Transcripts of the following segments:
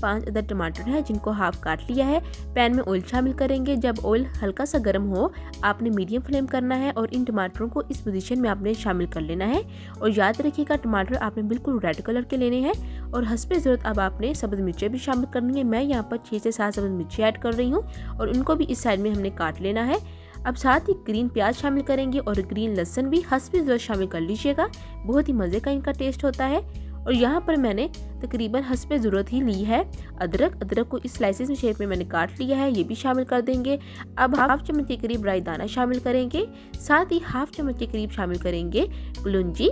5 other टमाटर हैं जिनको हाफ काट लिया है। पैन में ऑयल शामिल करेंगे। जब ऑयल हल्का सा गर्म हो आपने मीडियम फ्लेम करना है और इन टमाटरों को इस पोजीशन में आपने शामिल कर लेना है। और याद रखिएगा टमाटर आपने बिल्कुल रेड कलर के लेने हैं। और हस्बे ज़रूरत अब आपने सब्ज़ मिर्चें भी शामिल करनी है। मैं यहाँ पर 6 से 7 सब्ज़ मिर्चें ऐड कर रही हूँ और उनको भी इस साइड में हमने काट लेना है। अब साथ ही ग्रीन प्याज शामिल करेंगे और ग्रीन लहसुन भी हस्बे ज़रूरत शामिल कर लीजिएगा। बहुत ही मज़े का इनका टेस्ट होता है। और यहाँ पर मैंने तकरीबन हस्बे ज़रूरत ही ली है अदरक को इस स्लाइसेस में शेप में मैंने काट लिया है, ये भी शामिल कर देंगे। अब हाफ चम्मच के करीब राई दाना शामिल करेंगे। साथ ही हाफ चम्मच के करीब शामिल करेंगे कलौंजी।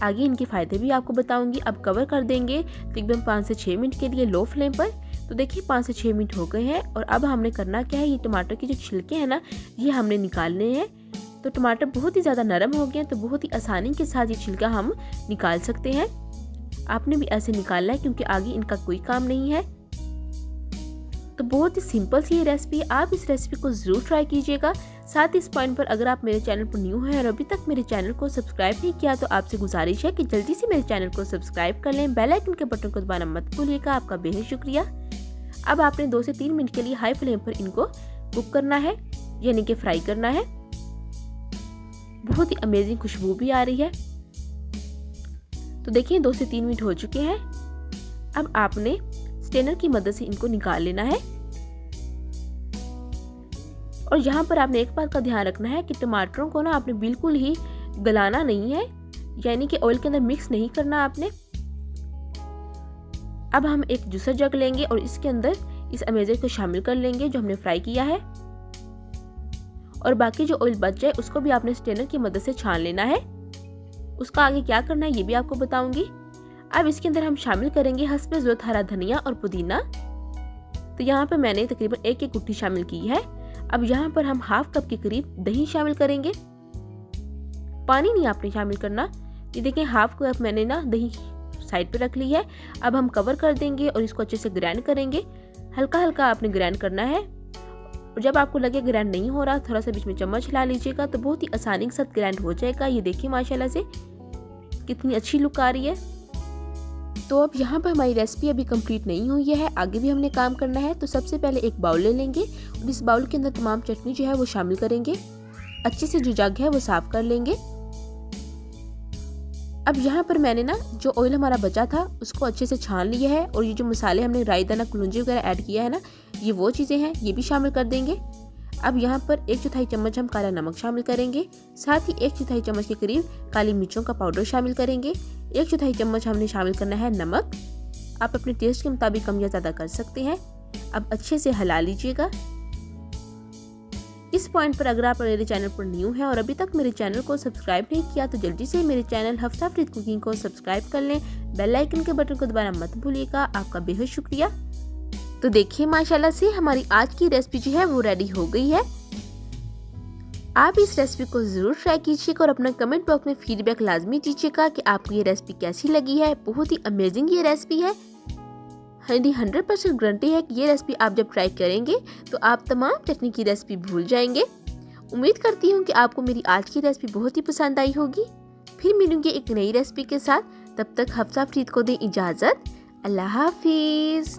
आगे इनके फ़ायदे भी आपको बताऊंगी। अब कवर कर देंगे तकरीबन 5 से 6 मिनट के लिए लो फ्लेम पर। तो देखिए 5 से 6 मिनट हो गए हैं और अब हमने करना क्या है, ये टमाटर के जो छिलके हैं ना ये हमने निकालने हैं। तो टमाटर बहुत ही ज़्यादा नरम हो गए तो बहुत ही आसानी के साथ ये छिलका हम निकाल सकते हैं। आपने भी ऐसे निकालना है क्योंकि आगे इनका कोई काम नहीं है। तो बहुत ही सिंपल सी ये रेसिपी है, आप इस रेसिपी को ज़रूर ट्राई कीजिएगा। साथ ही इस पॉइंट पर अगर आप मेरे चैनल पर न्यू हैं और अभी तक मेरे चैनल को सब्सक्राइब नहीं किया तो आपसे गुजारिश है कि जल्दी से मेरे चैनल को सब्सक्राइब कर लें। बेल आइकन के बटन को दबाना मत भूलिएगा। आपका बेहद शुक्रिया। अब आपने 2 से 3 मिनट के लिए हाई फ्लेम पर इनको कुक करना है, यानी कि फ्राई करना है। बहुत ही अमेजिंग खुशबू भी आ रही है। तो देखिए 2 से 3 मिनट हो चुके हैं। अब आपने स्ट्रेनर की मदद से इनको निकाल लेना है। और यहाँ पर आपने एक बात का ध्यान रखना है कि टमाटरों को ना आपने बिल्कुल ही गलाना नहीं है, यानी कि ऑयल के अंदर मिक्स नहीं करना आपने। अब हम एक जूसर जग लेंगे और इसके अंदर इस अमेज़र को शामिल कर लेंगे जो हमने फ्राई किया है। और बाकी जो ऑयल बच जाए उसको भी आपने स्ट्रेनर की मदद से छान लेना है। उसका आगे क्या करना है ये भी आपको बताऊंगी। अब इसके अंदर हम शामिल करेंगे हस्बे ज़रूरत हरा धनिया और पुदीना। तो यहाँ पर मैंने तकरीबन 1 गुट्ठी शामिल की है। अब यहाँ पर हम हाफ कप के करीब दही शामिल करेंगे। पानी नहीं आपने शामिल करना। ये देखें हाफ कप मैंने ना दही साइड पे रख ली है। अब हम कवर कर देंगे और इसको अच्छे से ग्राइंड करेंगे। हल्का हल्का आपने ग्राइंड करना है। और जब आपको लगे ग्राइंड नहीं हो रहा थोड़ा सा बीच में चम्मच हिला लीजिएगा तो बहुत ही आसानी के साथ ग्राइंड हो जाएगा। ये देखिए माशाल्लाह से कितनी अच्छी लुक आ रही है। तो अब यहाँ पर हमारी रेसिपी अभी कंप्लीट नहीं हुई है, आगे भी हमने काम करना है। तो सबसे पहले एक बाउल ले लेंगे और इस बाउल के अंदर तमाम चटनी जो है वो शामिल करेंगे। अच्छे से जो जग है वो साफ कर लेंगे। अब यहाँ पर मैंने ना जो ऑयल हमारा बचा था उसको अच्छे से छान लिया है और ये जो मसाले हमने राई दाना कलौंजी वगैरह ऐड किया है ना ये वो चीज़ें हैं, ये भी शामिल कर देंगे। अब यहाँ पर 1/4 चम्मच हम काला नमक शामिल करेंगे। साथ ही 1/4 चम्मच के करीब काली मिर्चों का पाउडर शामिल करेंगे। 1/4 चम्मच हमने शामिल करना है नमक। आप अपने टेस्ट के मुताबिक कम या ज़्यादा कर सकते हैं। अब अच्छे से हिला लीजिएगा। इस पॉइंट पर अगर आप मेरे चैनल पर न्यू हैं और अभी तक मेरे चैनल को सब्सक्राइब नहीं किया तो जल्दी से मेरे चैनल हफ्ता फरीद कुकिंग को सब्सक्राइब कर लें। बेल आइकन के बटन को दबाना मत भूलिएगा। आपका बेहद शुक्रिया। तो देखिए माशाल्लाह से हमारी आज की रेसिपी जो है वो रेडी हो गई है। आप इस रेसिपी को ज़रूर ट्राई कीजिएगा और अपना कमेंट बॉक्स में फीडबैक लाजमी दीजिएगा कि आपको ये रेसिपी कैसी लगी है। बहुत ही अमेजिंग ये रेसिपी है। 100% गारंटी है कि ये रेसिपी आप जब ट्राई करेंगे तो आप तमाम चटनी की रेसिपी भूल जाएंगे। उम्मीद करती हूँ कि आपको मेरी आज की रेसिपी बहुत ही पसंद आई होगी। फिर मिलूंगी एक नई रेसिपी के साथ। तब तक हफ्सा फरीद को दें इजाज़त। अल्लाह हाफिज़।